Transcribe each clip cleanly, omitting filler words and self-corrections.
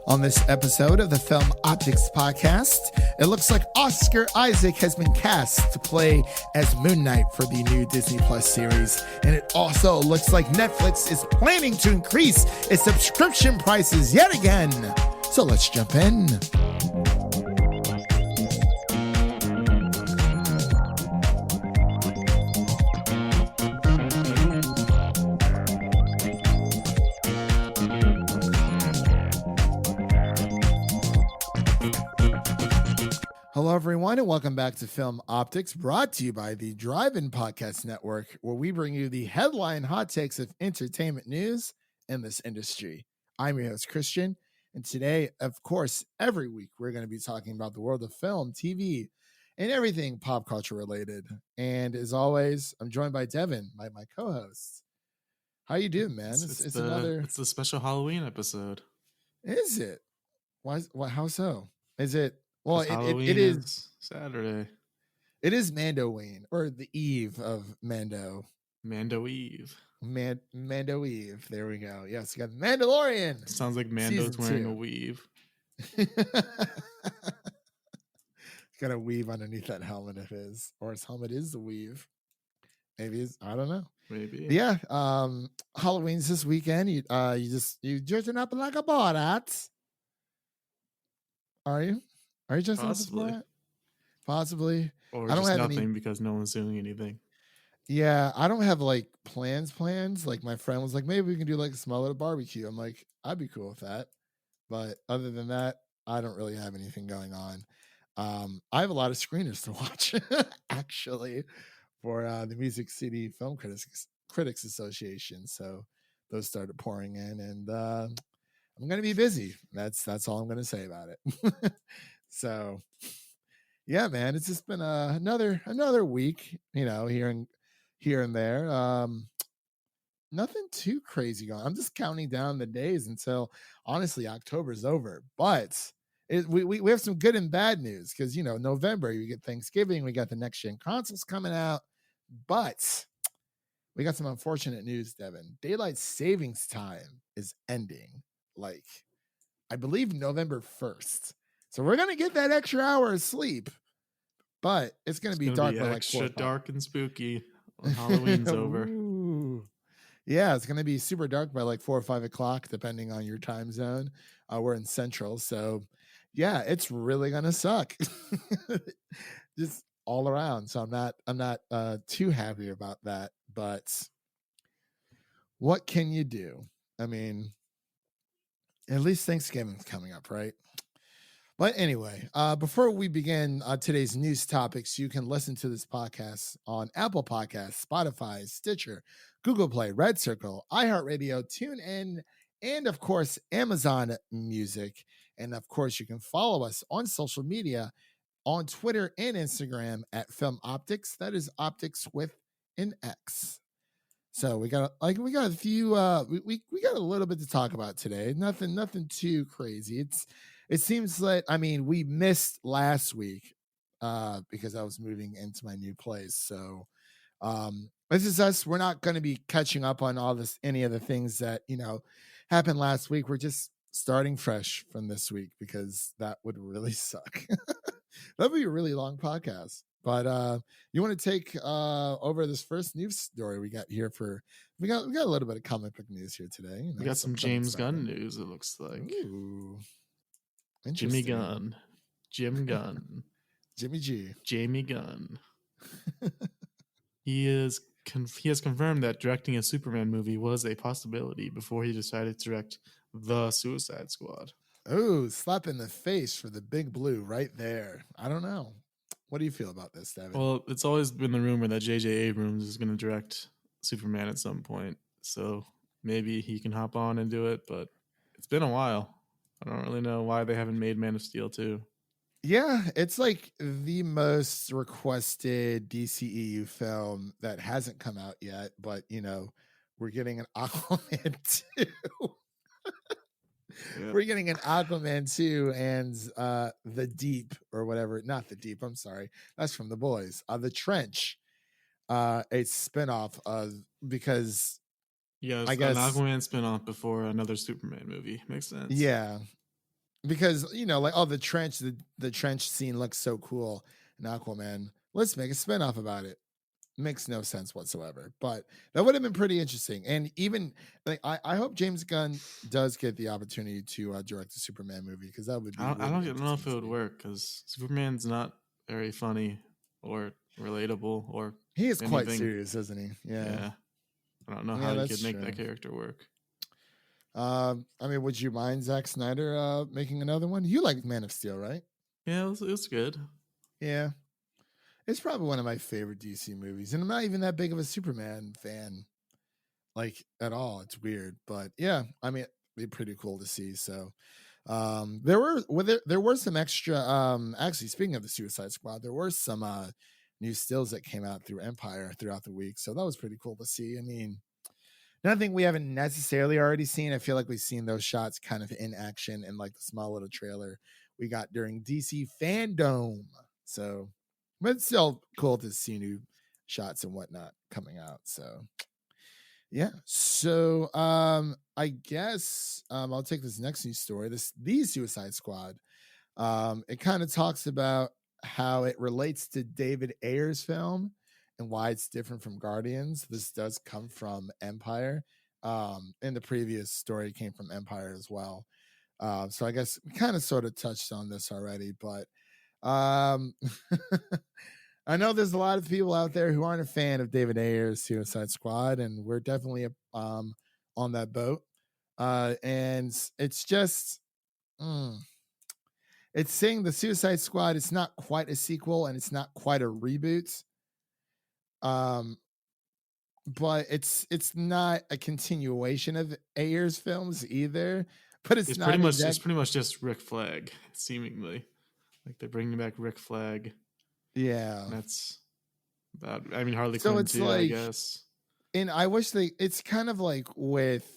On this episode of the Film Optix Podcast, it looks like Oscar Isaac has been cast to play as Moon Knight for the new Disney Plus series. And it also looks like Netflix is planning to increase its subscription prices yet again. So let's jump in. Hello, everyone, and welcome back to Film Optix, brought to you by the Drive-In Podcast Network, where we bring you the headline hot takes of entertainment news in this industry. I'm your host, Christian, and today, of course, every week, we're going to be talking about the world of film, TV, and everything pop culture related. And as always, I'm joined by Devin, my co-host. How you doing, man? It's the special Halloween episode. Is it? How so? Is it? Well, it is Saturday. It is Mandoween, or the eve of Mando. Mando Eve. Mando Eve. There we go. Yes, you got Mandalorian. It sounds like Mando's wearing a weave. Got a weave underneath that helmet of his, or his helmet is the weave. Maybe it's, I don't know. Maybe. But yeah. Halloween's this weekend. You dressing up like a Borat. Are you? Are you just possibly? Or I don't just have nothing because no one's doing anything. Yeah, I don't have like plans. Like my friend was like, maybe we can do like a small little barbecue. I'm like, I'd be cool with that. But other than that, I don't really have anything going on. I have a lot of screeners to watch actually for the Music City Film Critics Association. So those started pouring in, and I'm gonna be busy. That's all I'm gonna say about it. So, yeah, man, it's just been another week, here and there. Nothing too crazy going. I'm just counting down the days until, honestly, October's over. But we have some good and bad news because, November, you get Thanksgiving, we got the next gen consoles coming out, but we got some unfortunate news, Devin. Daylight savings time is ending, like, I believe November 1st. So we're going to get that extra hour of sleep, but it's going to be dark by like 4 o'clock. Dark and spooky when Halloween's over. Yeah, it's going to be super dark by like 4 or 5 o'clock, depending on your time zone. We're in Central. So yeah, it's really going to suck just all around. So I'm not too happy about that, but what can you do? I mean, at least Thanksgiving's coming up, right? But anyway, before we begin today's news topics, you can listen to this podcast on Apple Podcasts, Spotify, Stitcher, Google Play, Red Circle, iHeart Radio, TuneIn, and of course, Amazon Music. And of course, you can follow us on social media on Twitter and Instagram at Film Optix. That is Optics with an X. So we got a few we got a little bit to talk about today. Nothing too crazy. It seems like, we missed last week because I was moving into my new place. So this is us. We're not going to be catching up on any of the things that, happened last week. We're just starting fresh from this week because that would really suck. That'd be a really long podcast. But you want to take over this first news story we got here we got a little bit of comic book news here today. We got some James Gunn news, it looks like. Ooh. Jimmy Gunn. Jim Gunn. Jamie Gunn. He has confirmed that directing a Superman movie was a possibility before he decided to direct The Suicide Squad. Oh, slap in the face for the big blue right there. I don't know. What do you feel about this, Devin? Well, it's always been the rumor that J.J. Abrams is going to direct Superman at some point. So maybe he can hop on and do it, but it's been a while. I don't really know why they haven't made Man of Steel 2. Yeah, it's like the most requested DCEU film that hasn't come out yet, but, we're getting an Aquaman 2. Yeah. We're getting an Aquaman 2 and The Deep, or whatever. Not The Deep, I'm sorry. That's from The Boys. The Trench. A spinoff of, because I guess an Aquaman spinoff before another Superman movie. Makes sense. Yeah. because like the trench scene looks so cool in Aquaman. Let's make a spinoff about it. Makes no sense whatsoever, but that would have been pretty interesting. And even like I hope James Gunn does get the opportunity to direct a Superman movie, because that would be I really don't know interesting if to it would see. work because Superman's not very funny or relatable or He is quite anything. serious, isn't he? Yeah. Yeah, I don't know how Yeah, you that's could make true. that character work. I mean, would you mind Zack Snyder making another one? You like Man of Steel, right? Yeah, it was good. Yeah. It's probably one of my favorite DC movies, and I'm not even that big of a Superman fan, like at all. It's weird, but yeah, I mean, it'd be pretty cool to see. So, there were some extra. Actually, speaking of the Suicide Squad, there were some new stills that came out through Empire throughout the week, so that was pretty cool to see. I mean, nothing we haven't necessarily already seen. I feel like we've seen those shots kind of in action in like the small little trailer we got during DC Fandom. So, but it's still cool to see new shots and whatnot coming out. So, yeah. So, I guess I'll take this next news story. The Suicide Squad. It kind of talks about how it relates to David Ayer's film and why it's different from Guardians. This does come from Empire. And the previous story came from Empire as well. So I guess we kind of sort of touched on this already, but um, I know there's a lot of people out there who aren't a fan of David Ayer's Suicide Squad, and we're definitely on that boat. And it's just. It's saying the Suicide Squad is not quite a sequel and it's not quite a reboot. But it's not a continuation of Ayer's films either. But it's not It's exact. pretty much just Rick Flag, seemingly. Like they're bringing back Rick Flag. Yeah. And that's about. I mean, Harley So Quinn it's too, I like, guess. and I wish it's kind of like with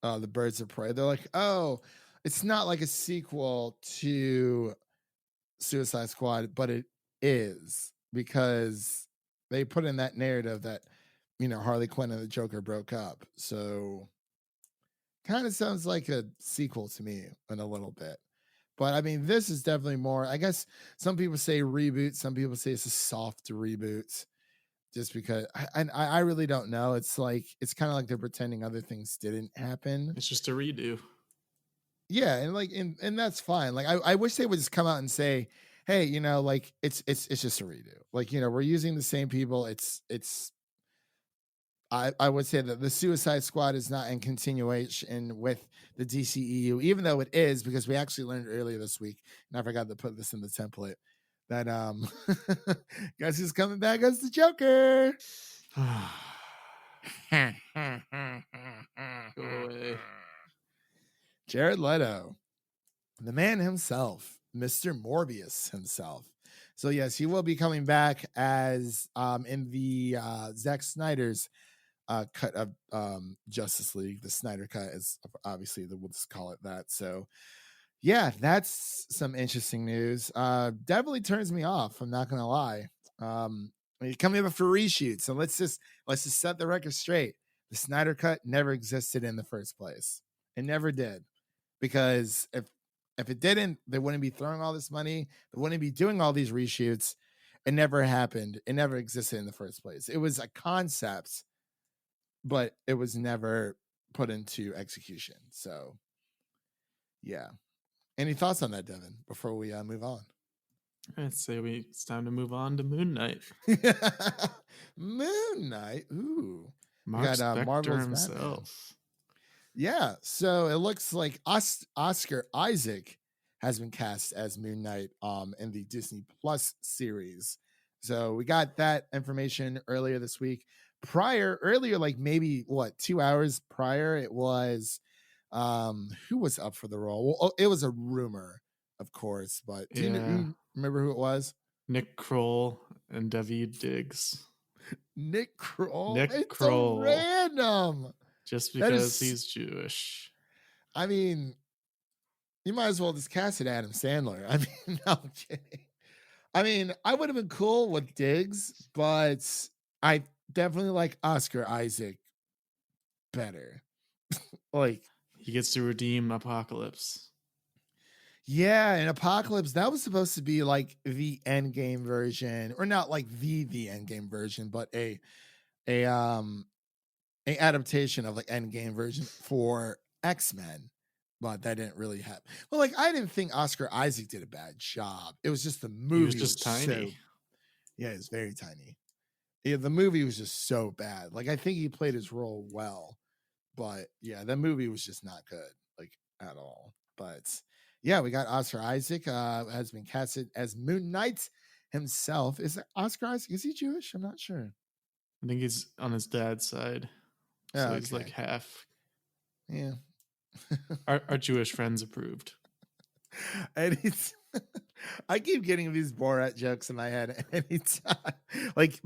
the Birds of Prey. They're like, oh, it's not like a sequel to Suicide Squad, but it is, because they put in that narrative that Harley Quinn and the Joker broke up. So kind of sounds like a sequel to me in a little bit. But I mean, this is definitely more. I guess some people say reboot, some people say it's a soft reboot, just because. I really don't know. It's kind of like they're pretending other things didn't happen. It's just a redo. Yeah, and that's fine. Like I wish they would just come out and say, hey, like it's just a redo. Like, we're using the same people. I would say that the Suicide Squad is not in continuation with the DCEU, even though it is, because we actually learned earlier this week, and I forgot to put this in the template, that guess who's coming back as the Joker? Go away. Jared Leto, the man himself, Mr. Morbius himself. So yes, he will be coming back as in the Zack Snyder's cut of Justice League. The Snyder cut is obviously we'll just call it that. So yeah, that's some interesting news. Definitely turns me off. I'm not gonna lie. Coming up for reshoots, so let's just set the record straight. The Snyder cut never existed in the first place. It never did, because if it didn't, they wouldn't be throwing all this money. They wouldn't be doing all these reshoots. It never happened. It never existed in the first place. It was a concept, but it was never put into execution. So, yeah. Any thoughts on that, Devin, before we move on? I'd say it's time to move on to Moon Knight. Moon Knight. Ooh. Mark we got Spector Marvel's himself. Batman. Yeah. So it looks like Oscar Isaac has been cast as Moon Knight in the Disney Plus series. So we got that information earlier this week. Earlier, like maybe 2 hours prior, it was who was up for the role? Well, it was a rumor, of course, but do you remember who it was? Nick Kroll and David Diggs. Nick Kroll. Nick Kroll. So random. Just because he's Jewish. I mean, you might as well just cast it Adam Sandler. I mean, no, I'm kidding. I mean, I would have been cool with Diggs, but I definitely like Oscar Isaac better. Like, he gets to redeem Apocalypse. Yeah, and Apocalypse, that was supposed to be like the end game version, or not like the end game version, but a adaptation of like end game version for X-Men. But that didn't really happen. Well, like I didn't think Oscar Isaac did a bad job. It was just the He was movie was just so, tiny. yeah, it's very tiny. Yeah, the movie was just so bad. Like I think he played his role well, but yeah, the movie was just not good, like at all. But yeah, we got Oscar Isaac has been casted as Moon Knight himself. Is Oscar Isaac? Is he Jewish? I'm not sure. I think he's on his dad's side, so Oh, he's like okay. half. Yeah. Our Jewish friends approved. And it's I keep getting these Borat jokes in my head anytime. Like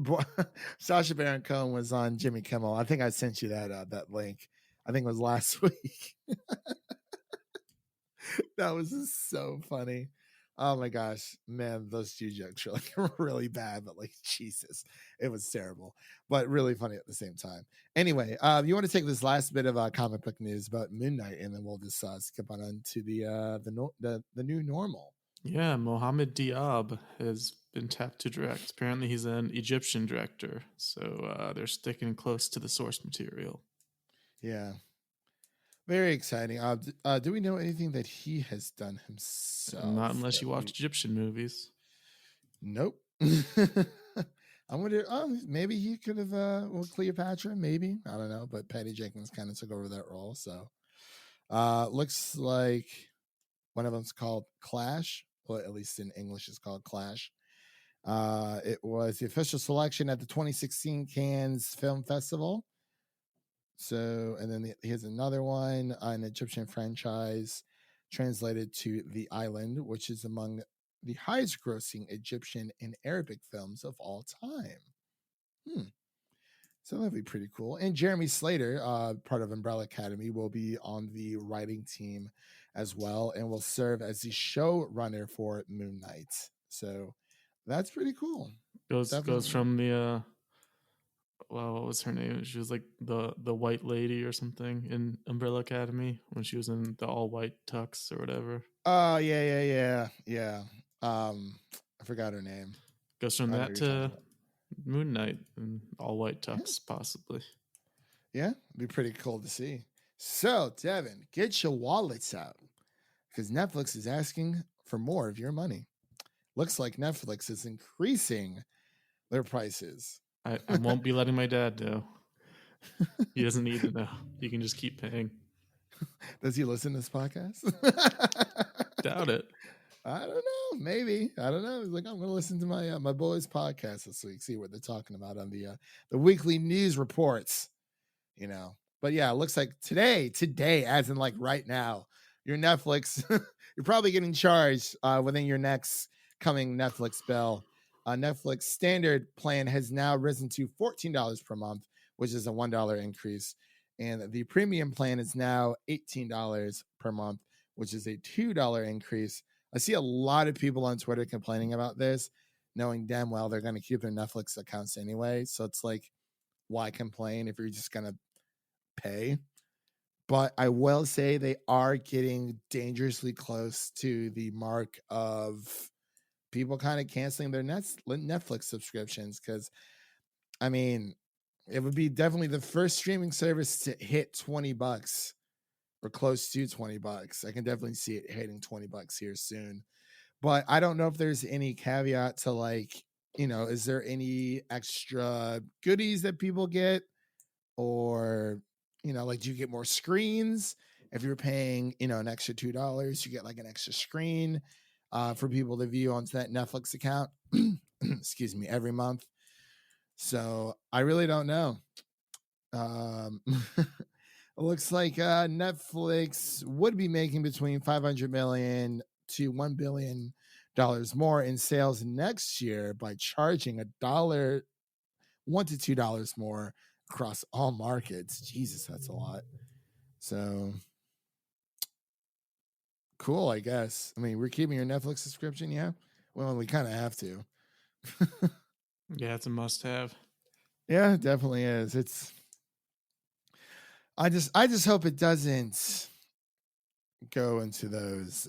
Sasha Baron Cohen was on Jimmy Kimmel. I think I sent you that link. I think it was last week. That was just so funny. Oh my gosh, man, those two jokes are like really bad, but like Jesus, it was terrible, but really funny at the same time. Anyway, you want to take this last bit of comic book news about Moon Knight, and then we'll just skip on to the new normal. Yeah, Mohammed Diab has been tapped to direct. Apparently, he's an Egyptian director, so they're sticking close to the source material. Yeah, very exciting. Do we know anything that he has done himself? Not unless you watch Egyptian movies. Nope. I wonder. Oh, maybe he could have. Well, Cleopatra, maybe. I don't know. But Patty Jenkins kind of took over that role. So, looks like one of them's called Clash. Well, at least in English, it's called Clash. It was the official selection at the 2016 Cannes Film Festival. So, and then here's another one, an Egyptian franchise translated to The Island, which is among the highest grossing Egyptian and Arabic films of all time. So that'd be pretty cool. And Jeremy Slater, part of Umbrella Academy, will be on the writing team as well and will serve as the showrunner for Moon Knight. So that's pretty cool. Goes from the well, what was her name? She was like the white lady or something in Umbrella Academy when she was in the all white tux or whatever. Oh yeah. I forgot her name. Goes from that to Moon Knight and all white tux, possibly. Yeah, it'd be pretty cool to see. So, Devin, get your wallets out because Netflix is asking for more of your money. Looks like Netflix is increasing their prices. I won't be letting my dad know. He doesn't need to know. He can just keep paying. Does he listen to this podcast? Doubt it. I don't know. Maybe. I don't know. He's like, I'm going to listen to my my boys' podcast this week, see what they're talking about on the weekly news reports. You know, but yeah, it looks like today, as in like right now, your Netflix, you're probably getting charged within your next coming Netflix bill. Netflix standard plan has now risen to $14 per month, which is a $1 increase. And the premium plan is now $18 per month, which is a $2 increase. I see a lot of people on Twitter complaining about this, knowing damn well they're going to keep their Netflix accounts anyway. So it's like, why complain if you're just going to pay? But I will say they are getting dangerously close to the mark of people kind of canceling their Netflix subscriptions because, I mean, it would be definitely the first streaming service to hit $20 or close to $20. I can definitely see it hitting $20 here soon. But I don't know if there's any caveat to like, is there any extra goodies that people get? Or, like, do you get more screens? If you're paying, an extra $2, you get like an extra screen for people to view onto that Netflix account, excuse me, every month. So I really don't know. It looks like Netflix would be making between $500 million to $1 billion more in sales next year by charging $1 to $2 more across all markets. Jesus, that's a lot. So cool, I guess. I mean, we're keeping your Netflix subscription, yeah? Well, we kind of have to. Yeah, it's a must-have. Yeah, it definitely is. I just hope it doesn't go into those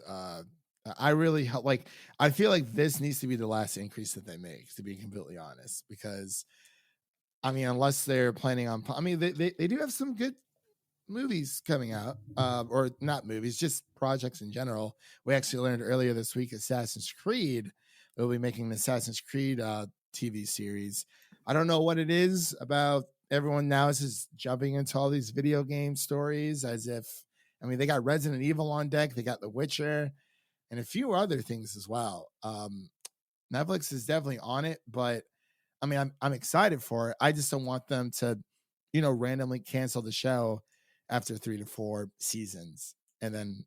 I really like. I feel like this needs to be the last increase that they make, to be completely honest, because I mean, unless they're planning on, I mean, they do have some good movies coming out, or not movies, just projects in general. We actually learned earlier this week Assassin's Creed will be making an Assassin's Creed TV series. I don't know what it is about everyone now is just jumping into all these video game stories as if, I mean, they got Resident Evil on deck, they got The Witcher, and a few other things as well. Netflix is definitely on it, but I mean, I'm excited for it. I just don't want them to, randomly cancel the show after 3 to 4 seasons, and then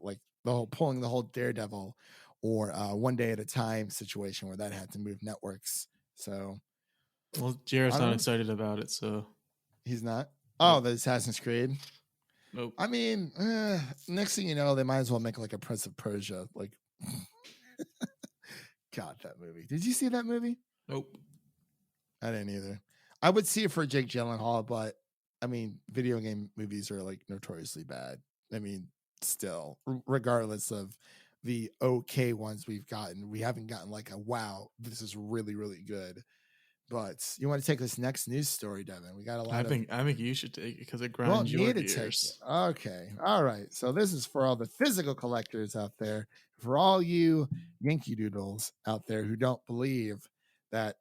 like the whole pulling the whole Daredevil or One Day at a Time situation where that had to move networks. So, Well, I Jared's don't not know. excited about it, so He's not. Oh, nope. the Assassin's Creed. Nope. I mean, next thing you know, they might as well make like a Prince of Persia. Like, God, that movie. Did you see that movie? Nope. I didn't either. I would see it for Jake Gyllenhaal, but I mean, video game movies are like notoriously bad. I mean, still, regardless of the okay ones we've gotten, we haven't gotten like a wow, this is really, really good. But you want to take this next news story, Devin? We got a lot of. I think you should take it because it You want grinds me your to take it? gears. Okay. All right. So this is for all the physical collectors out there, for all you Yankee Doodles out there who don't believe that,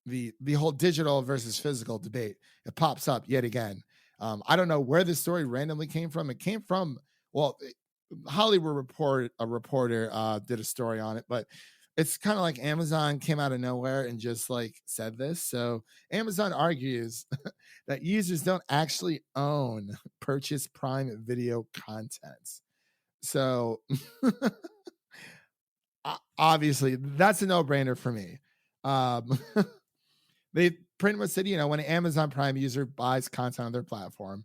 the whole digital versus physical debate. It pops up yet again. I don't know where this story randomly came from. It came from, well, Hollywood a reporter did a story on it, but it's kind of like Amazon came out of nowhere and just like said this. So Amazon argues that users don't actually own purchase Prime Video content. So obviously that's a no-brainer for me. They pretty much said, when an Amazon Prime user buys content on their platform,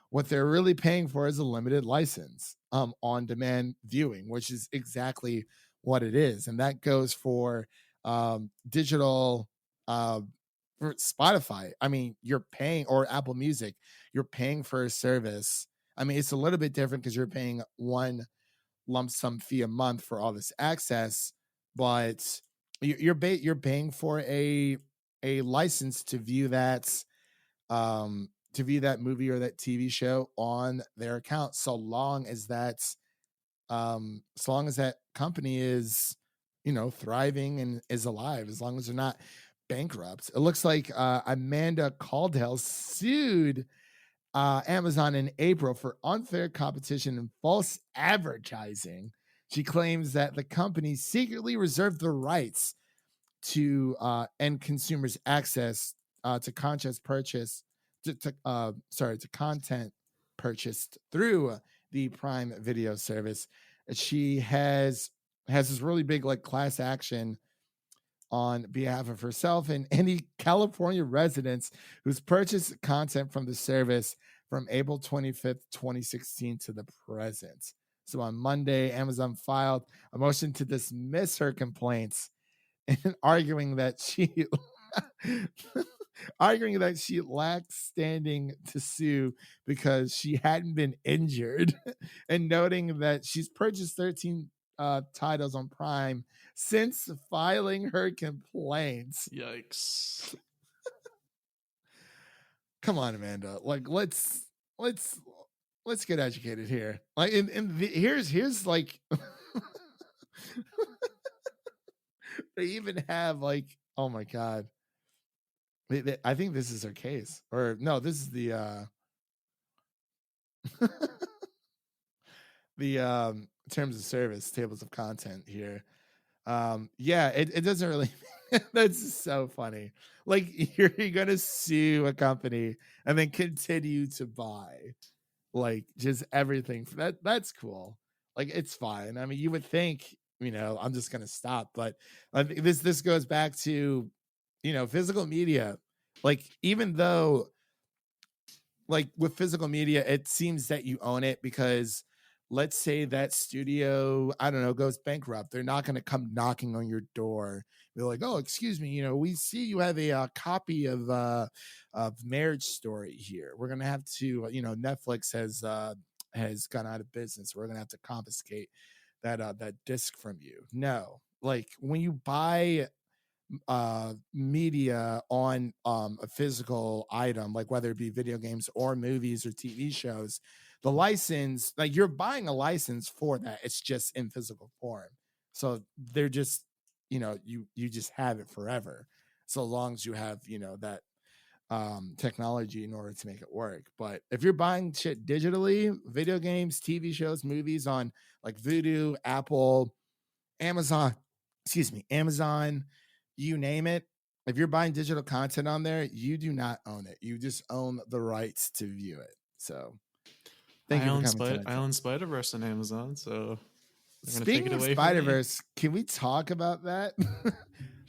what they're really paying for is a limited license, on demand viewing, which is exactly what it is. And that goes for digital, for Spotify. I mean, you're paying, or Apple Music, you're paying for a service. I mean, it's a little bit different because you're paying one lump sum fee a month for all this access, but you're paying for a license to view that movie or that TV show on their account, so long as that company is, thriving and is alive, as long as they're not bankrupt. It looks like Amanda Caldwell sued Amazon in April for unfair competition and false advertising. She claims that the company secretly reserved the rights to end consumers access to content purchase to content purchased through the Prime Video service. She has this really big like class action on behalf of herself and any California residents who's purchased content from the service from April 25th, 2016 to the present. So on Monday, Amazon filed a motion to dismiss her complaints and arguing that she lacked standing to sue because she hadn't been injured, and noting that she's purchased 13 titles on Prime since filing her complaints. Yikes. Come on, Amanda. Like, let's get educated here. Like, here's like they even have like, oh my god. I think this is her case, or no, this is the the terms of service, tables of content here. Yeah, it doesn't really. That's so funny. Like, you're gonna sue a company and then continue to buy like just everything for that. That's cool. Like, it's fine. I mean, you would think, I'm just gonna stop, but I think this goes back to, physical media. Like, even though, like, with physical media, it seems that you own it because let's say that studio, I don't know, goes bankrupt. They're not going to come knocking on your door. They're like, oh, excuse me, we see you have a copy of Marriage Story here. We're going to have to, Netflix has gone out of business. We're going to have to confiscate that disc from you. No, like when you buy media on a physical item, like whether it be video games or movies or TV shows, the license, like you're buying a license for that. It's just in physical form. So they're just, you just have it forever. So long as you have, that technology in order to make it work. But if you're buying shit digitally, video games, TV shows, movies on like Vudu, Apple, Amazon, Amazon, you name it. If you're buying digital content on there, you do not own it. You just own the rights to view it. So thank you for coming tonight. I own Spider-Verse on Amazon, so they're gonna take Speaking it of away from me. Spider-Verse, can we talk about that?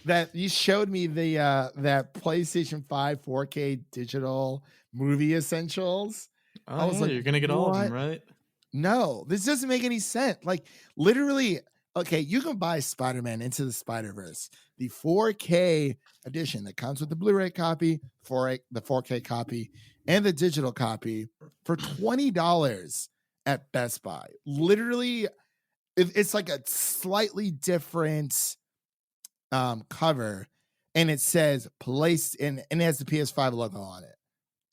That you showed me the that PlayStation 5 4K digital movie essentials. Oh, I was like, you're gonna get all of them, what? right? No, this doesn't make any sense. Like literally, okay, you can buy Spider-Man Into the Spider-Verse, the 4K edition that comes with the Blu-ray copy, the 4K copy, and the digital copy for $20 at Best Buy. Literally, it's like a slightly different cover, and it says place and it has the PS5 logo on it.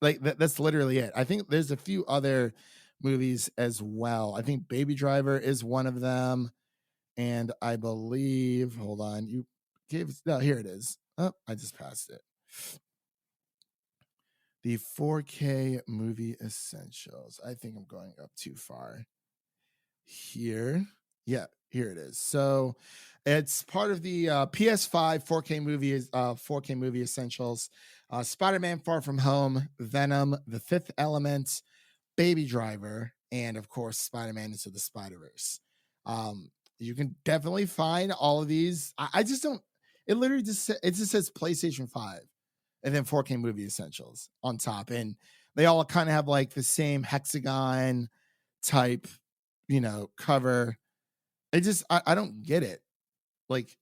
Like that's literally it. I think there's a few other movies as well. I think Baby Driver is one of them, and I believe, hold on, here it is. Oh, I just passed it. The 4K movie essentials. I think I'm going up too far here. Yeah, here it is. So it's part of the PS5 4K movie essentials. Spider-Man: Far From Home, Venom, The Fifth Element, Baby Driver, and of course Spider-Man Into the Spider-Verse. You can definitely find all of these. I just don't. It literally just says PlayStation 5, and then 4K movie essentials on top, and they all kind of have like the same hexagon type, cover. I don't get it. Like,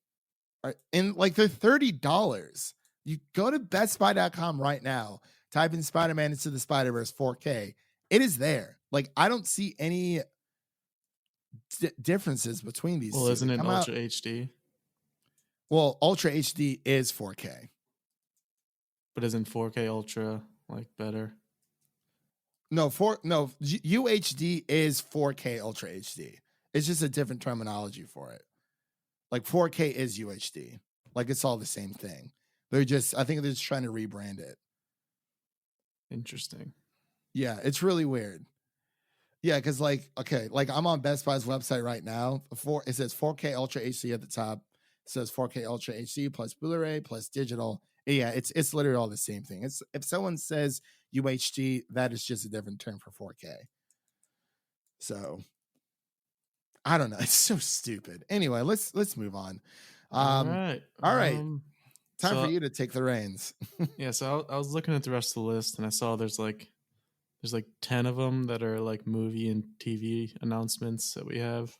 and like they're $30. You go to bestbuy.com right now, type in Spider-Man Into the Spider-Verse 4K. It is there. Like, I don't see any differences between these. Well, isn't it Ultra HD? Well, Ultra HD is 4K. But isn't 4K Ultra like better? No, UHD is 4K Ultra HD. It's just a different terminology for it. Like 4K is UHD. Like it's all the same thing. I think they're just trying to rebrand it. Interesting. Yeah, it's really weird. Yeah, because like I'm on Best Buy's website right now. It says 4K Ultra HD at the top. It says 4K Ultra HD plus Blu-ray plus digital. Yeah, it's literally all the same thing. It's if someone says UHD, that is just a different term for 4K. So I don't know. It's so stupid. Anyway, let's move on. All right. Time for you to take the reins. Yeah, so I was looking at the rest of the list, and I saw there's like 10 of them that are like movie and TV announcements that we have,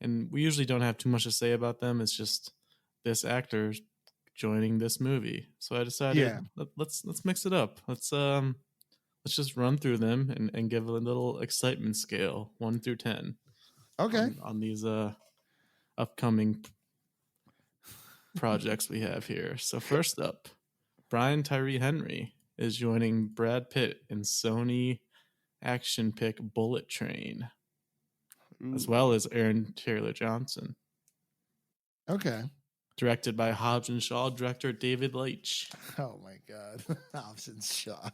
and we usually don't have too much to say about them. It's just this actor joining this movie, so I decided let's mix it up. Let's just run through them and give a little excitement scale 1 through 10. Okay. On these upcoming projects we have here. So first up, Brian Tyree Henry is joining Brad Pitt in Sony action pick Bullet Train, as well as Aaron Taylor Johnson. Okay. Directed by Hobbs and Shaw director David Leitch. Oh my God, Hobbs and Shaw.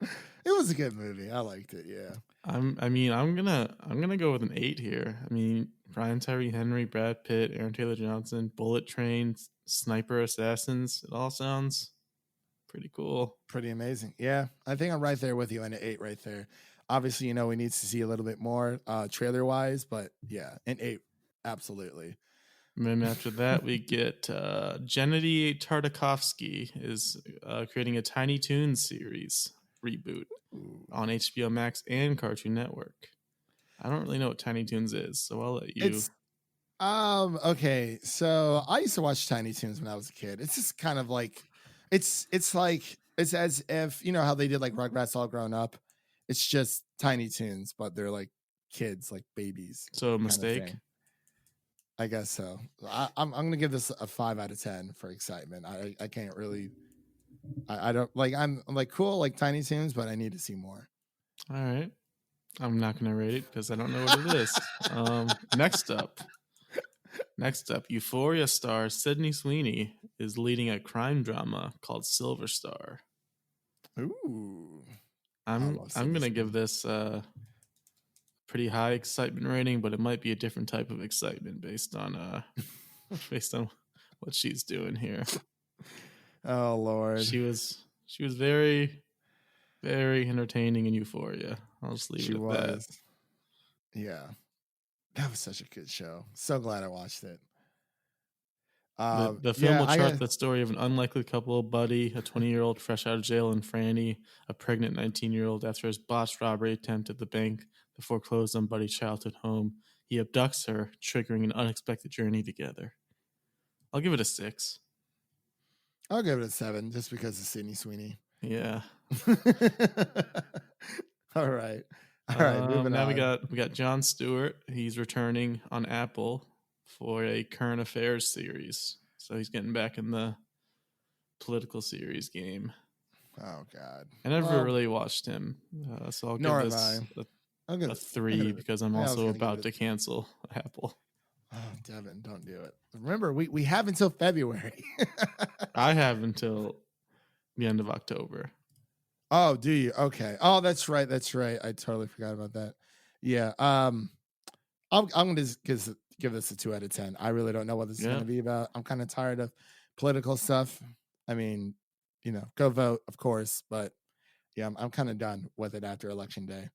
It was a good movie. I liked it. Yeah. I'm gonna go with an 8 here. I mean, Brian Tyree Henry, Brad Pitt, Aaron Taylor Johnson, Bullet Train, Sniper Assassins. It all sounds pretty cool. Pretty amazing. Yeah, I think I'm right there with you on an 8 right there. Obviously, we need to see a little bit more trailer wise, but yeah, an 8, absolutely. And then after that, we get Gennady Tartakovsky is creating a Tiny Toons series reboot on HBO Max and Cartoon Network. I don't really know what Tiny Toons is, so I'll let you. Okay, so I used to watch Tiny Toons when I was a kid. It's just kind of like it's as if how they did like Rugrats All Grown Up. It's just Tiny Toons, but they're like kids, like babies. So a mistake. I guess so. I'm gonna give this a 5 out of 10 for excitement. I can't really. I don't like. I'm like cool like Tiny Toons, but I need to see more. All right. I'm not going to rate it because I don't know what it is. Next up, Euphoria star Sydney Sweeney is leading a crime drama called Silver Star. Ooh, I'm going to give this a pretty high excitement rating, but it might be a different type of excitement based on what she's doing here. Oh Lord, she was very, very entertaining in Euphoria. I'll just leave it at that. Yeah, that was such a good show. So glad I watched it. The film will chart the story of an unlikely couple, Buddy, a 20-year-old fresh out of jail, and Franny, a pregnant 19-year-old. After his botched robbery attempt at the bank that foreclosed on Buddy's childhood home, he abducts her, triggering an unexpected journey together. I'll give it a 6. I'll give it a 7 just because of Sydney Sweeney. Yeah. All right. Moving now on. we got Jon Stewart. He's returning on Apple for a current affairs series, so he's getting back in the political series game. Oh God! I never really watched him, so I'll give this a 3 because I'm also about to cancel Apple. Oh, Devin, don't do it. Remember, we have until February. I have until the end of October. Oh, do you? Okay. Oh, that's right. I totally forgot about that. Yeah. I'm gonna just give this a 2 out of 10. I really don't know what this is gonna be about. I'm kind of tired of political stuff. I mean, go vote, of course, but yeah, I'm kind of done with it after Election Day.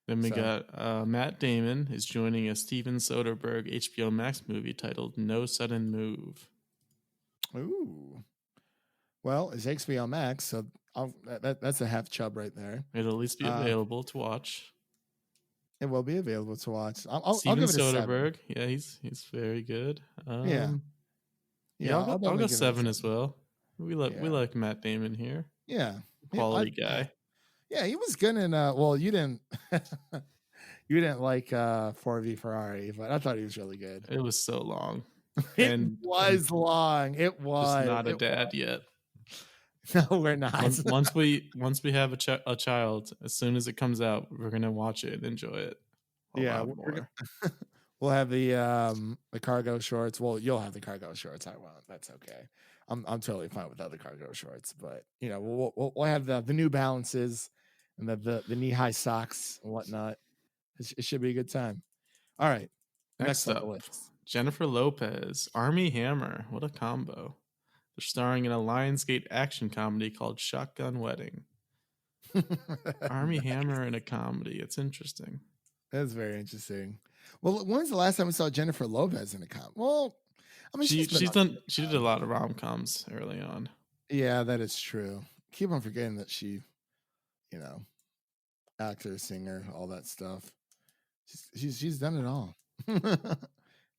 Then we got Matt Damon is joining a Steven Soderbergh HBO Max movie titled No Sudden Move. Ooh. Well, it's HBO Max, so that's a half chub right there. It'll at least be available to watch. It will be available to watch. I'll give it a Soderbergh. 7. Yeah, he's very good. I'll go 7 as well. We like Matt Damon here. Yeah, quality guy. Yeah, he was good in. Well, you didn't. You didn't like 4V Ferrari, but I thought he was really good. It was so long. It was long. It was just not a dad yet. No, we're not. Once we have a child, as soon as it comes out, we're gonna watch it and enjoy it. We'll have the cargo shorts. Well, you'll have the cargo shorts. I won't. That's okay. I'm totally fine with other cargo shorts, but we'll have the New Balances and the knee high socks and whatnot. It should be a good time. All right. Next up, Jennifer Lopez, Armie Hammer. What a combo! They're starring in a Lionsgate action comedy called Shotgun Wedding. Armie Hammer in a comedy. It's interesting. That's very interesting. Well, when was the last time we saw Jennifer Lopez in a comedy? Well, I mean, she did a lot of rom-coms early on. Yeah, that is true. Keep on forgetting that she, actor, singer, all that stuff. She's done it all.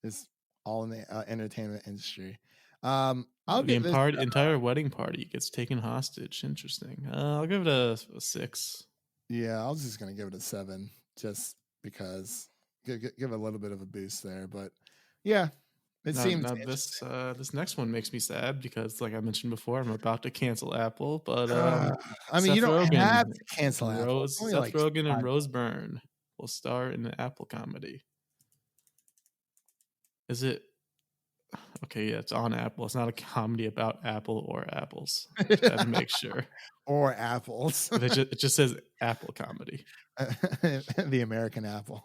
It's all in the entertainment industry. The entire wedding party gets taken hostage. Interesting. I'll give it a 6. Yeah, I was just gonna give it a 7, just because give it a little bit of a boost there. But yeah, seems. Now this next one makes me sad because, like I mentioned before, I'm about to cancel Apple. But I mean, you don't have to cancel Apple. Seth Rogen and Rose Byrne will star in an Apple comedy. Is it? Okay, yeah, it's on Apple. It's not a comedy about Apple or apples. Just had to make sure. Or apples. It just says Apple comedy. The American apple.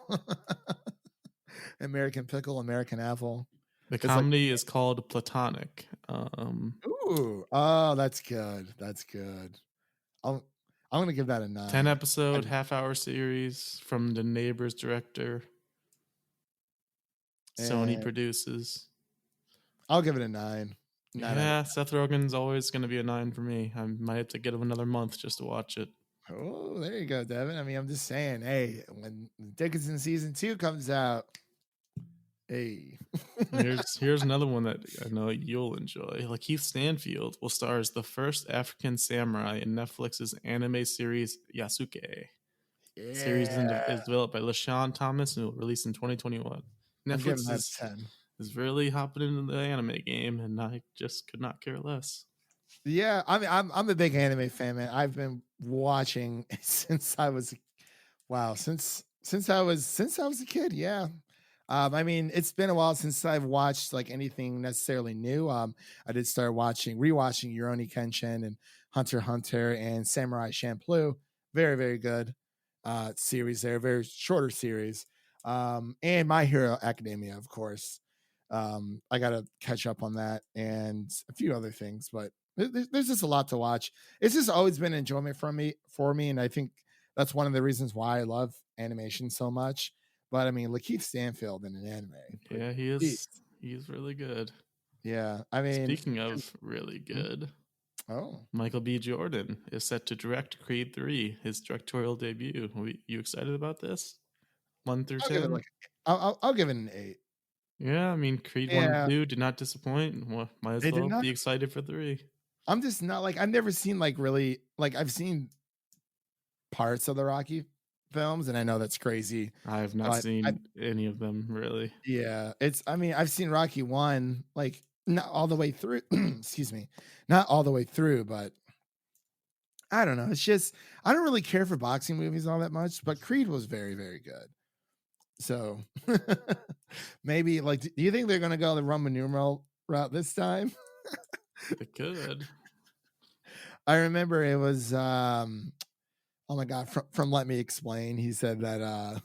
American pickle, American apple. The comedy is called Platonic. Ooh, oh, that's good. That's good. I'm gonna give that a 9. 10-episode, half-hour series from the Neighbors director. Sony produces. I'll give it a 9. Yeah, Seth Rogen's always going to be a 9 for me. I might have to get him another month just to watch it. Oh, there you go, Devin. I mean, I'm just saying, hey, when Dickinson season 2 comes out, hey. here's another one that I know you'll enjoy. Lakeith Stanfield will star as the first African samurai in Netflix's anime series Yasuke. Yeah. Series is developed by LaShawn Thomas and will release in 2021. Netflix is really hopping into the anime game, and I just could not care less. Yeah, I mean, I'm a big anime fan, man. I've been watching since I was since I was a kid. Yeah. I mean, it's been a while since I've watched like anything necessarily new. I did start rewatching Rurouni Kenshin and Hunter x Hunter and Samurai Champloo. Very, very good series there. Very shorter series. And My Hero Academia, of course. I got to catch up on that and a few other things, but there's just a lot to watch. It's just always been enjoyment for me, and I think that's one of the reasons why I love animation so much. But I mean, Lakeith Stanfield in an anime. Yeah, he Jeez. is. He's really good. Yeah, I mean, Speaking of really good, oh, Michael B. Jordan is set to direct Creed 3, his directorial debut. You excited about this? 1 through I'll give it 10? like I'll give it an 8. Yeah, I mean, Creed 1 and Yeah, 2 did not disappoint. Well, might as they did well not. be excited for 3. I'm just not like I've never seen like really like I've seen parts of the Rocky films, and I know that's crazy, I have not but seen any of them, really. yeah, I mean, I've seen Rocky 1 like not all the way through. Excuse me, not all the way through, but I don't know. It's just I don't really care for boxing movies all that much, but Creed was very, very good. So maybe like, do you think they're gonna go the Roman numeral route this time? They could. I remember it was oh my god, from Let Me Explain. He said that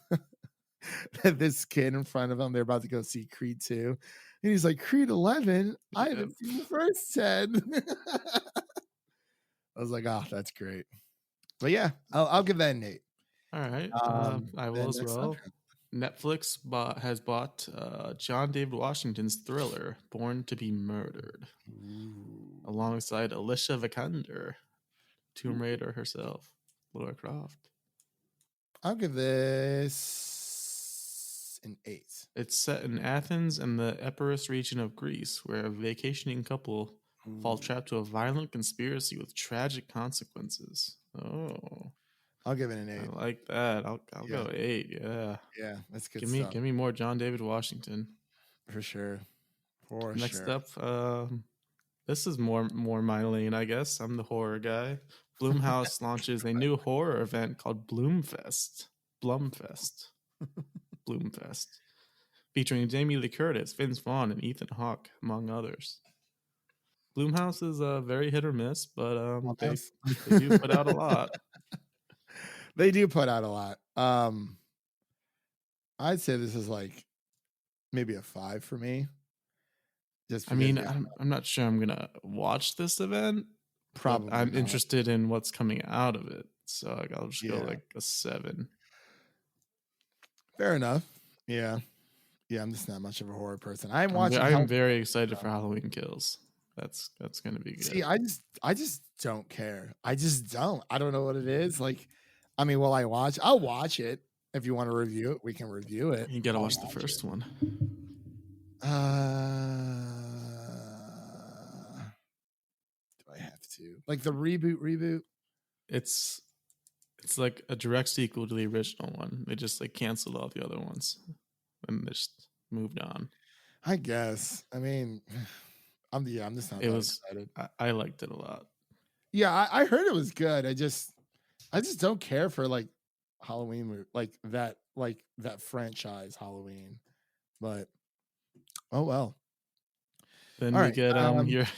that this kid in front of him, they're about to go see Creed 2. And he's like, Creed 11? I Yep. haven't seen the first 10. I was like, oh, that's great. But yeah, I'll give that an 8. All right. I will Then as next well. up. Netflix has bought John David Washington's thriller, Born to be Murdered, alongside Alicia Vikander, Tomb Raider herself, Lara Croft. I'll give this an 8. It's set in Athens and the Epirus region of Greece, where a vacationing couple fall trapped to a violent conspiracy with tragic consequences. Oh, I'll give it an 8. I like that. I'll Yeah. go 8. Yeah. Yeah, that's good Give stuff. me more John David Washington. For sure. Next up, this is more my lane, I guess. I'm the horror guy. Blumhouse launches a new horror event called Blumfest, featuring Jamie Lee Curtis, Vince Vaughn, and Ethan Hawke, among others. Blumhouse is very hit or miss, but they do put out a lot. They do put out a lot. I'd say this is like maybe a 5 for me. Just I mean, I'm not sure I'm gonna watch this event. Probably I'm not. interested in what's coming out of it, so I'll just go like a 7. Fair enough. Yeah, I'm just not much of a horror person. I'm watching. I'm very excited for Halloween Kills. That's gonna be good. See, I just don't care. I just don't. I don't know what it is. Like, I mean, will I watch? I'll watch it. If you want to review it, we can review it. You gotta watch the first one. Do I have to like the reboot? It's like a direct sequel to the original one. They just like canceled all the other ones and they just moved on. I guess. I mean, I'm just not excited. I liked it a lot. Yeah, I heard it was good. I just don't care for like Halloween, like that franchise Halloween. But oh well. Then all you right,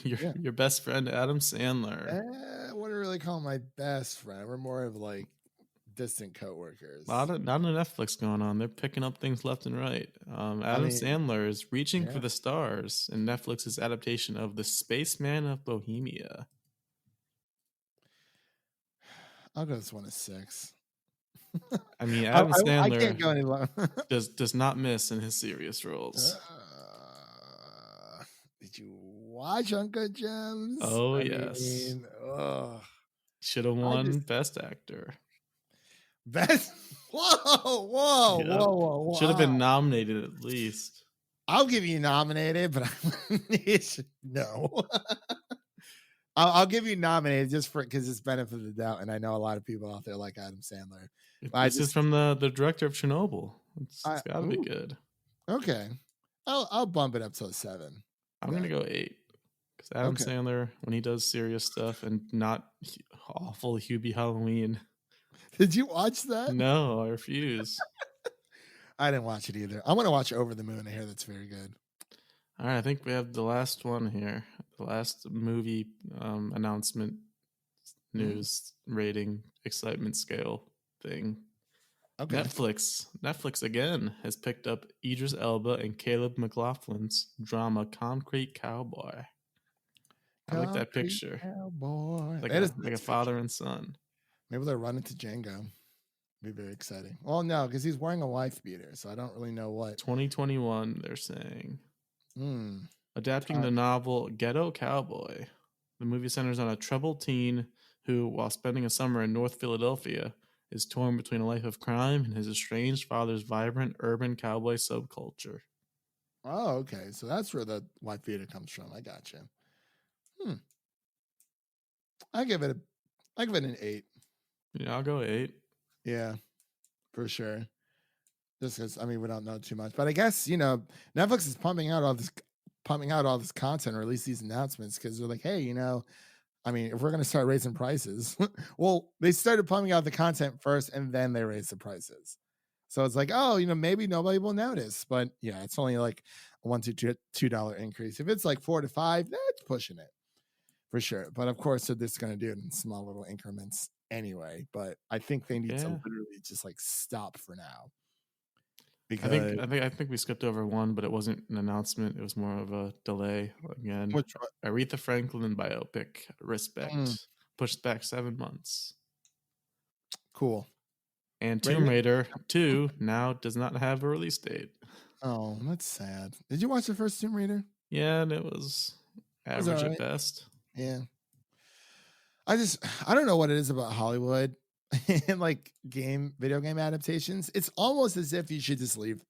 get your best friend Adam Sandler. I wouldn't really call him my best friend. We're more of like distant coworkers. Not a Netflix going on. They're picking up things left and right. Adam Sandler is reaching for the stars in Netflix's adaptation of The Spaceman of Bohemia. I'll go this one as 6. I mean, Adam Sandler I can't go any lower. does not miss in his serious roles. Did you watch Uncut Gems? Oh, yes. Should have won Best Actor. Best? Whoa. Should have been nominated at least. I'll give you nominated, but no. I'll give you nominated just because it's benefit of the doubt, and I know a lot of people out there like Adam Sandler. This is from the director of Chernobyl. It's got to be good. Okay. I'll bump it up to a 7. I'm gonna go 8 because Adam Okay. Sandler, when he does serious stuff and not awful Hubie Halloween. Did you watch that? No, I refuse. I didn't watch it either. I'm gonna watch Over the Moon. I hear that's very good. All right, I think we have the last one here. The last movie announcement, news, rating, excitement scale thing. Okay. Netflix again has picked up Idris Elba and Caleb McLaughlin's drama Concrete Cowboy. I like that picture. Cowboy. Like, That is like a father and son. Maybe they'll run into Django. Be very exciting. Well, no, because he's wearing a wife beater, so I don't really know what. 2021, they're saying. Adapting the Time. novel Ghetto Cowboy, the movie centers on a troubled teen who, while spending a summer in North Philadelphia, is torn between a life of crime and his estranged father's vibrant urban cowboy subculture. Oh, okay. So that's where the wife beater comes from. I gotcha. I give it an 8. Yeah, I'll go 8. Yeah, for sure. Just because we don't know too much, but I guess Netflix is pumping out all this content, or at least these announcements, because they're like, hey, if we're gonna start raising prices, well, they started pumping out the content first, and then they raised the prices. So it's like, oh, maybe nobody will notice, but yeah, it's only like a $1 to $2 increase. If it's like $4 to $5, that's pushing it for sure. But of course, they're just gonna do it in small little increments anyway. But I think they need to literally just like stop for now. Because I think we skipped over one, but it wasn't an announcement. It was more of a delay. Again, Aretha Franklin biopic Respect pushed back 7 months. Cool. And Tomb Raider 2 now does not have a release date. Oh, that's sad. Did you watch the first Tomb Raider? Yeah, and it was average at best. Yeah. I don't know what it is about Hollywood and like video game adaptations. It's almost as if you should just leave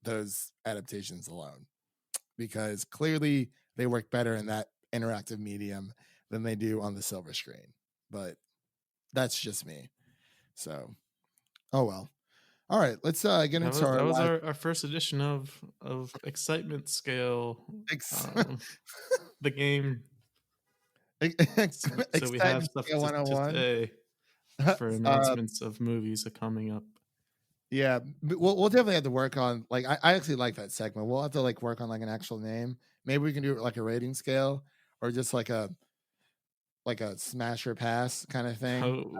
those adaptations alone, because clearly they work better in that interactive medium than they do on the silver screen. But that's just me. So, oh well. All right, let's get into that was our first edition of excitement scale. The game. So we have stuff to say for announcements of movies coming up. Yeah, we'll definitely have to work on, like, I actually like that segment. We'll have to like work on like an actual name. Maybe we can do like a rating scale, or just like a smash or pass kind of thing. Oh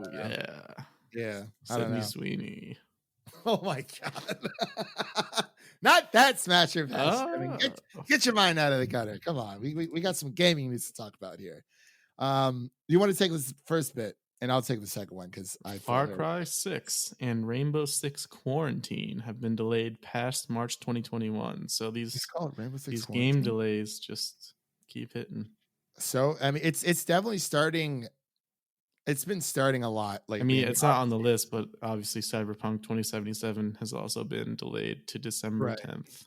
yeah. Sydney Sweeney. Oh my god. Not that smash or pass. Get your mind out of the gutter. Come on. We got some gaming news to talk about here. You want to take this first bit, and I'll take the second one, because Far Cry 6 and Rainbow Six Quarantine have been delayed past March 2021. So these game delays just keep hitting. So it's definitely starting. It's been starting a lot. Like, it's not on the list, but obviously Cyberpunk 2077 has also been delayed to December 10th.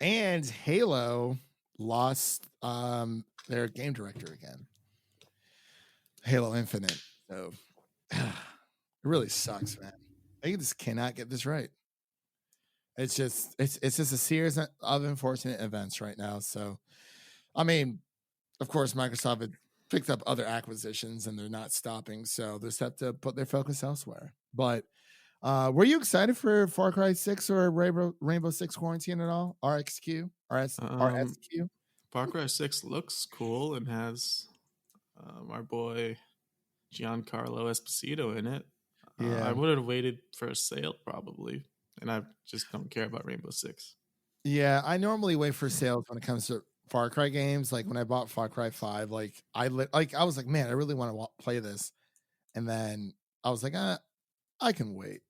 And Halo lost their game director again. Halo Infinite. So it really sucks, man. They just cannot get this right. It's just a series of unfortunate events right now. So, of course, Microsoft had picked up other acquisitions, and they're not stopping. So they just have to put their focus elsewhere. But were you excited for Far Cry 6 or Rainbow Six Quarantine at all? RXQ? RSQ? Far Cry 6 looks cool and has our boy Giancarlo Esposito in it. I would have waited for a sale probably, and I just don't care about Rainbow Six. Yeah, I normally wait for sales when it comes to Far Cry games. Like when I bought Far Cry 5, I was like, man, I really want to play this, and then I was like, I can wait.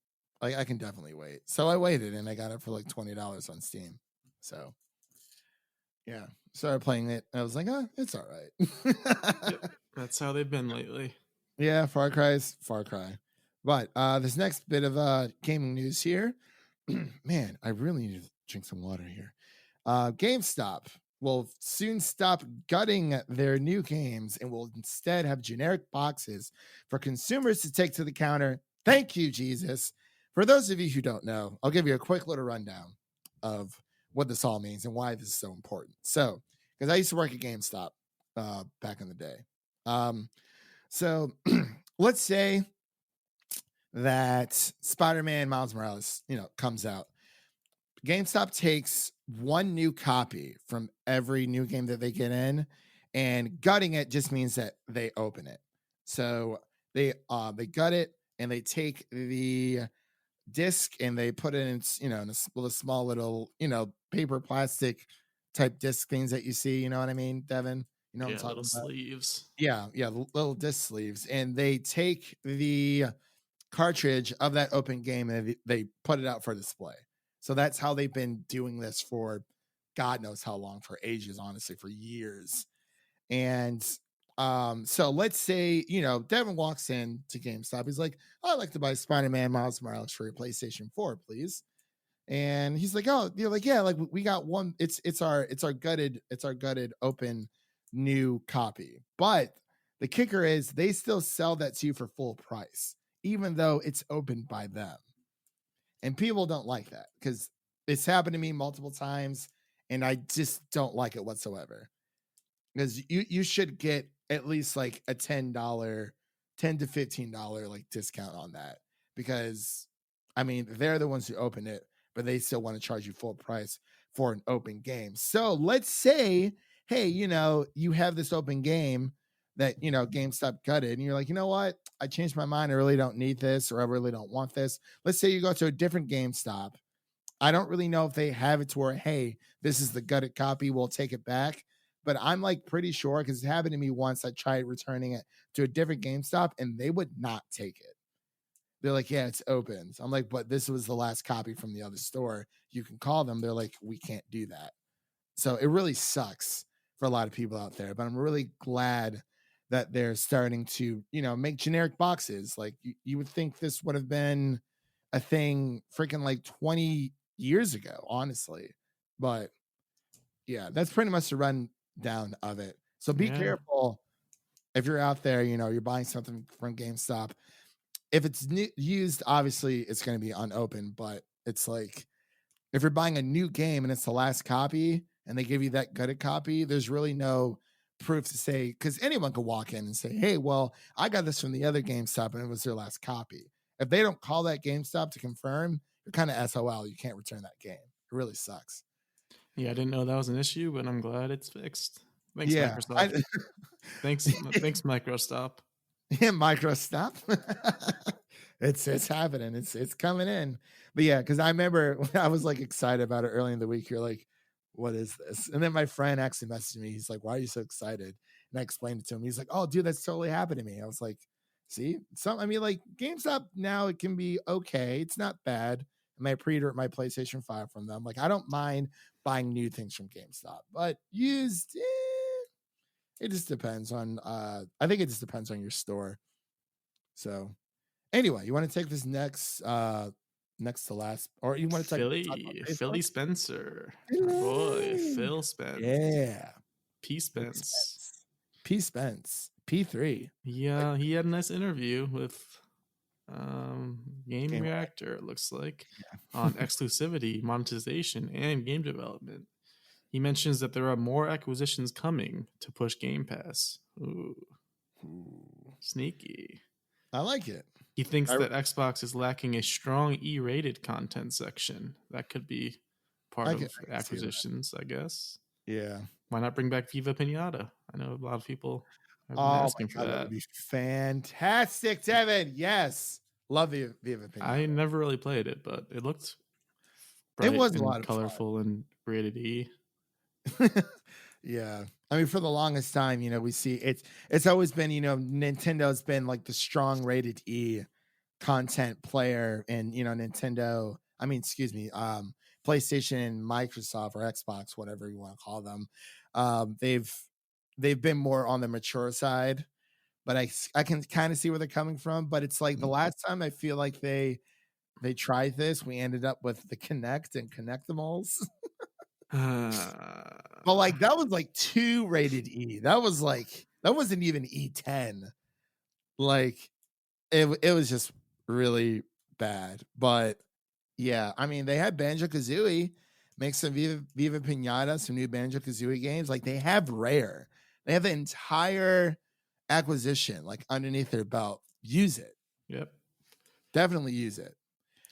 I can definitely wait. So I waited, and I got it for like $20 on Steam. So yeah, started playing it. And I was like, it's all right. Yep, that's how they've been lately. Yeah, Far Cry's Far Cry. But this next bit of gaming news here, man, I really need to drink some water here. GameStop will soon stop gutting their new games and will instead have generic boxes for consumers to take to the counter. Thank you, Jesus. For those of you who don't know, I'll give you a quick little rundown of what this all means and why this is so important. So, because I used to work at GameStop back in the day. So let's say that Spider-Man Miles Morales, comes out. GameStop takes one new copy from every new game that they get in, and gutting it just means that they open it. So they gut it and they take the disc and they put it in, in a small little, paper plastic type disc things that you see. You know what I mean, Devin? You know what I'm Yeah, talking little about? sleeves. Yeah, little disc sleeves, and they take the cartridge of that open game and they put it out for display. So that's how they've been doing this for God knows how long, for ages, honestly, for years. And so let's say, Devin walks in to GameStop. He's like, I'd like to buy Spider-Man Miles Morales for your PlayStation 4, please. And he's like, oh, you're like, yeah, like we got one. It's our gutted open new copy. But the kicker is they still sell that to you for full price, even though it's opened by them. And people don't like that because it's happened to me multiple times, and I just don't like it whatsoever. Because you should get at least like a $10 to $15 like discount on that, because I mean they're the ones who open it, but they still want to charge you full price for an open game. So let's say, hey, you have this open game that GameStop gutted, and you're like, you know what, I changed my mind, I really don't need this, or I really don't want this. Let's say you go to a different GameStop. I don't really know if they have it to where, hey, this is the gutted copy, we'll take it back. But I'm like pretty sure, because it happened to me once. I tried returning it to a different GameStop and they would not take it. They're like, yeah, it's open. So I'm like, but this was the last copy from the other store. You can call them. They're like, we can't do that. So it really sucks for a lot of people out there. But I'm really glad that they're starting to, make generic boxes. Like you would think this would have been a thing freaking like 20 years ago, honestly. But yeah, that's pretty much the rundown of it. So be Yeah. careful if you're out there, you're buying something from GameStop. If it's used, obviously it's going to be unopened, but it's like if you're buying a new game and it's the last copy and they give you that gutted copy, there's really no proof to say, because anyone could walk in and say, hey, well, I got this from the other GameStop and it was their last copy. If they don't call that GameStop to confirm, you're kind of SOL. You can't return that game. It really sucks. Yeah, I didn't know that was an issue, but I'm glad it's fixed. Thanks, Yeah. Microsoft. Thanks, Microstop. Yeah, MicroStop. It's happening. It's coming in. But yeah, because I remember when I was like excited about it early in the week. You're like, what is this? And then my friend actually messaged me. He's like, why are you so excited? And I explained it to him. He's like, oh, dude, that's totally happened to me. I was like, see, I mean, like GameStop now, it can be okay. It's not bad. I might pre-order my PlayStation 5 from them. Like, I don't mind buying new things from GameStop, but used, it just depends on I think it just depends on your store. So anyway, you want to take this next to last, or you want to talk about Philly Facebook? Spencer. Our boy, Phil Spence. Yeah. P. Spence. P. Spence. P3. Yeah, he had a nice interview with Game Reactor, it looks like, on exclusivity, monetization, and game development. He mentions that there are more acquisitions coming to push Game Pass. Ooh. Sneaky. I like it. He thinks that Xbox is lacking a strong E-rated content section. That could be part of acquisitions, I guess. Yeah. Why not bring back Viva Pinata? I know a lot of people have been asking for that. That would be fantastic, Devin. Yes. Love Viva Pinata. I never really played it, but it looked bright, it was a lot of colorful fun. And rated E. Yeah. I mean, for the longest time, we see it's always been, Nintendo's been like the strong rated E content player, and PlayStation, Microsoft, or Xbox, whatever you want to call them. They've been more on the mature side, but I can kind of see where they're coming from. But it's like the last time I feel like they tried this, we ended up with the Kinect and Kinectimals. But like that was like 2 rated E. That wasn't even E10. Like it was just really bad. But yeah, I mean, they had Banjo-Kazooie. make some Viva Pinata, some new Banjo-Kazooie games. Like, they have Rare. They have the entire acquisition, like, underneath their belt. Use it. Yep. Definitely use it.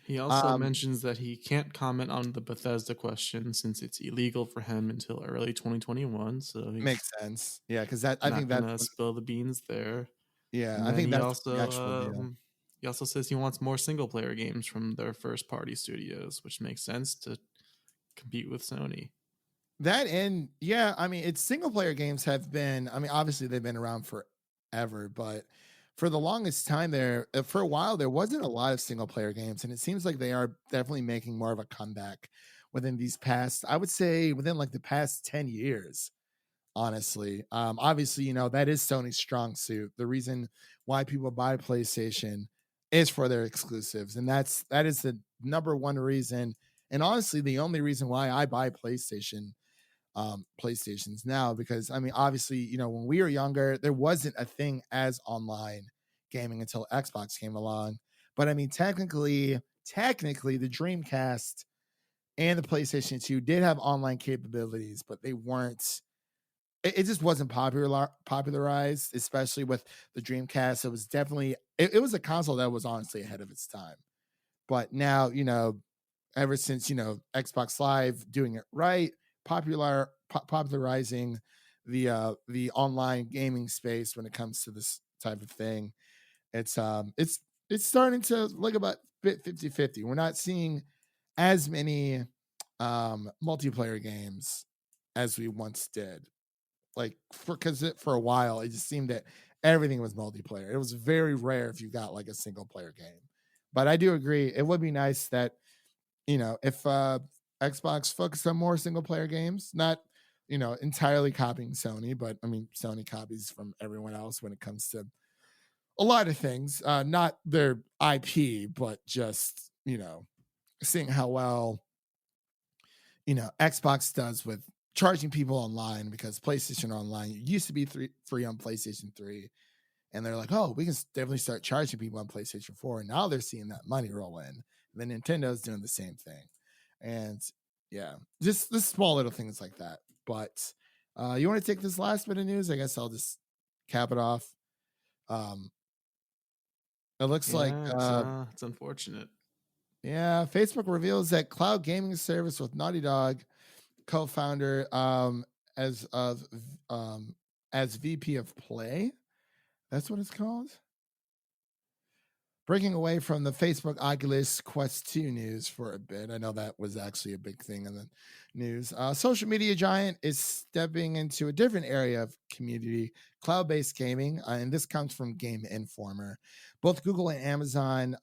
He also mentions that he can't comment on the Bethesda question since it's illegal for him until early 2021. So he's Makes sense. Yeah, because I think not that's gonna spill the beans there. yeah, And I then think that's the actual deal. he also says he wants more single player games from their first party studios, which makes sense to compete with Sony. That and yeah, I mean, it's single player games have been. I mean, obviously they've been around forever, but for the longest time there, for a while, there wasn't a lot of single player games, and it seems like they are definitely making more of a comeback within these past. I would say within like the past 10 years. Honestly, obviously, that is Sony's strong suit. The reason why people buy PlayStation is for their exclusives, and that is the number one reason, and honestly, the only reason why I buy PlayStations now. Because I mean, obviously, when we were younger, there wasn't a thing as online gaming until Xbox came along. But I mean, technically, the Dreamcast and the PlayStation 2 did have online capabilities, but they weren't. It just wasn't popularized, especially with the Dreamcast. It was definitely it was a console that was honestly ahead of its time. But now, ever since Xbox Live doing it right, popularizing the online gaming space when it comes to this type of thing, it's starting to look about 50-50. We're not seeing as many multiplayer games as we once did. Like, for a while it just seemed that everything was multiplayer. It was very rare if you got like a single player game. But I do agree, it would be nice that if Xbox focused on more single player games, not entirely copying Sony, but I mean, Sony copies from everyone else when it comes to a lot of things, not their IP, but just seeing how well Xbox does with charging people online, because PlayStation Online used to be free on PlayStation 3, and they're like, oh, we can definitely start charging people on PlayStation 4, and now they're seeing that money roll in. And then Nintendo's doing the same thing, and yeah, just the small little things like that. But you want to take this last bit of news? I guess I'll just cap it off. It looks like it's unfortunate. yeah, Facebook reveals that cloud gaming service with Naughty Dog co-founder as of as VP of Play. That's what it's called. Breaking away from the Facebook Oculus Quest 2 news for a bit. I know that was actually a big thing in the news. Social media giant is stepping into a different area of community, cloud-based gaming, and this comes from Game Informer. Both Google and Amazon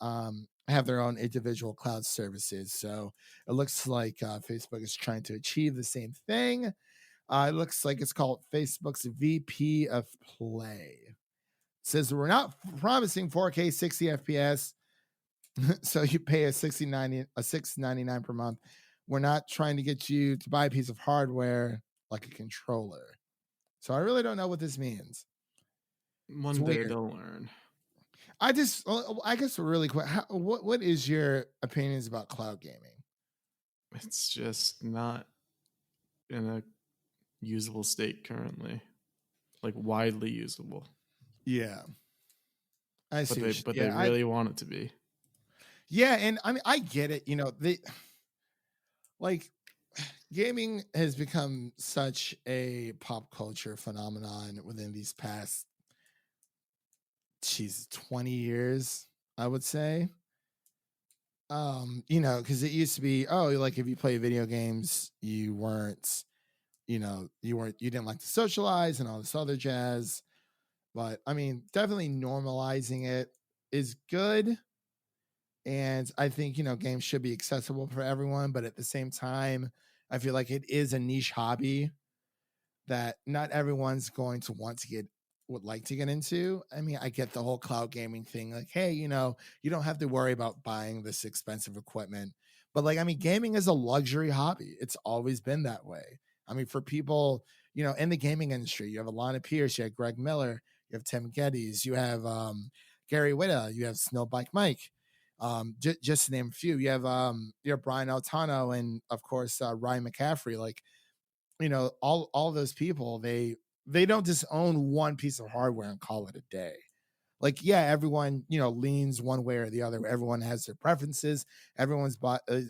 have their own individual cloud services, so it looks like Facebook is trying to achieve the same thing. It looks like it's called Facebook's VP of Play. Says we're not promising 4K 60 FPS, so you pay a $6.99 per month. We're not trying to get you to buy a piece of hardware like a controller. So I really don't know what this means. One day they'll learn. I guess really quick, what is your opinions about cloud gaming? It's just not in a usable state currently, like widely usable. Yeah, I see. But they really want it to be. Yeah, and I mean, I get it. Like, gaming has become such a pop culture phenomenon within these past 20 years, I would say. Because it used to be, like, if you play video games, you didn't like to socialize and all this other jazz. But I mean, definitely normalizing it is good. And I think, games should be accessible for everyone. But at the same time, I feel like it is a niche hobby that not everyone's going to would like to get into. I mean, I get the whole cloud gaming thing. Like, hey, you don't have to worry about buying this expensive equipment. But like, I mean, gaming is a luxury hobby. It's always been that way. I mean, for people, in the gaming industry, you have Alana Pierce, you have Greg Miller, you have Tim Geddes, you have Gary Whitta, you have Snowbike Mike. Just to name a few. You have Brian Altano and of course Ryan McCaffrey. Like, all those people, they don't just own one piece of hardware and call it a day. Like, yeah, everyone, leans one way or the other. Everyone has their preferences. Everyone's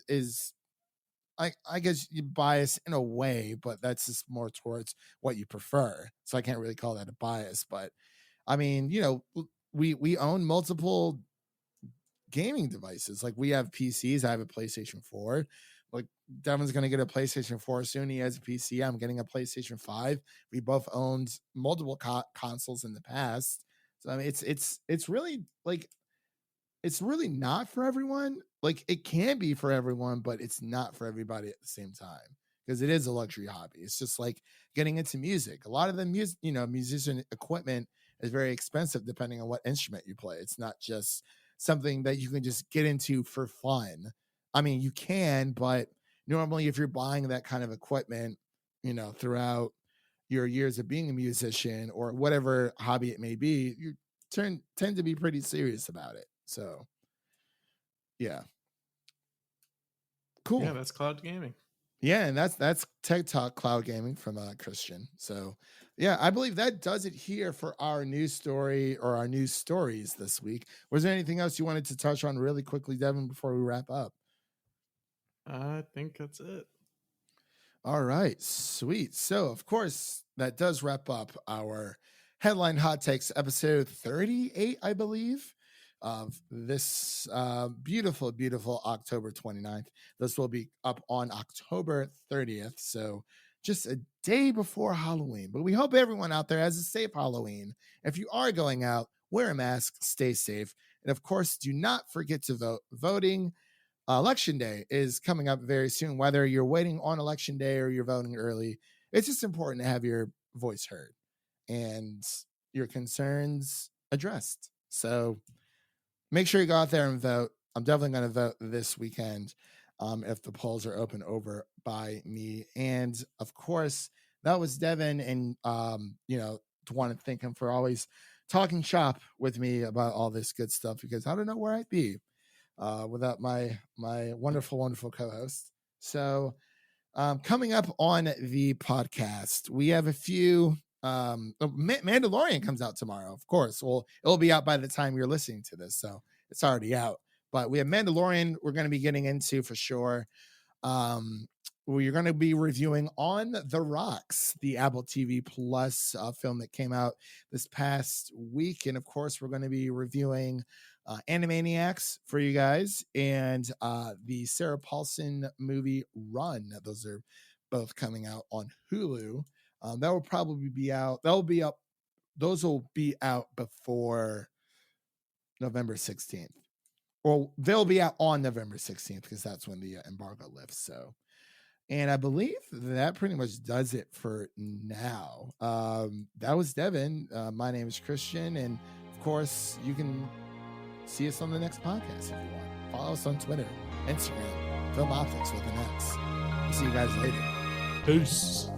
is I guess you bias in a way, but that's just more towards what you prefer. So I can't really call that a bias. But I mean, we own multiple gaming devices. Like, we have PCs. I have a PlayStation 4. Like, Devin's going to get a PlayStation 4 soon. He has a PC. I'm getting a PlayStation 5. We both owned multiple consoles in the past. So I mean, it's really like, it's really not for everyone. Like, it can be for everyone, but it's not for everybody at the same time, because it is a luxury hobby. It's just like getting into music. A lot of the musician equipment is very expensive depending on what instrument you play. It's not just something that you can just get into for fun. I mean, you can, but normally if you're buying that kind of equipment, throughout your years of being a musician or whatever hobby it may be, you tend to be pretty serious about it. So, yeah. Cool. Yeah, that's cloud gaming. Yeah, and that's Tech Talk Cloud Gaming from Christian. So, yeah, I believe that does it here for our news story or our news stories this week. Was there anything else you wanted to touch on really quickly, Devin, before we wrap up? I think that's it. All right, sweet. So, of course, that does wrap up our Headline Hot Takes episode 38, I believe, of this beautiful, beautiful October 29th. This will be up on October 30th. So just a day before Halloween. But we hope everyone out there has a safe Halloween. If you are going out, wear a mask, stay safe. And of course, do not forget to vote. Voting election day is coming up very soon. Whether you're waiting on election day or you're voting early, it's just important to have your voice heard and your concerns addressed. So make sure you go out there and vote. I'm definitely going to vote this weekend if the polls are open over by me. And of course, that was Devin. And, want to thank him for always talking shop with me about all this good stuff, because I don't know where I'd be without my wonderful, wonderful co-host. So coming up on the podcast, we have a few. Mandalorian comes out tomorrow, of course. Well, it'll be out by the time you're listening to this, so it's already out. But we have Mandalorian we're going to be getting into for sure. We're going to be reviewing On the Rocks, the Apple TV Plus film that came out this past week. And of course, we're going to be reviewing Animaniacs for you guys, and the Sarah Paulson movie Run. Those are both coming out on Hulu. That will probably be out. Those will be out before November 16th. Well, they'll be out on November 16th because that's when the embargo lifts. So, and I believe that pretty much does it for now. That was Devin. My name is Christian. And of course, you can see us on the next podcast if you want. Follow us on Twitter, Instagram, Film Optix with an X. See you guys later. Peace.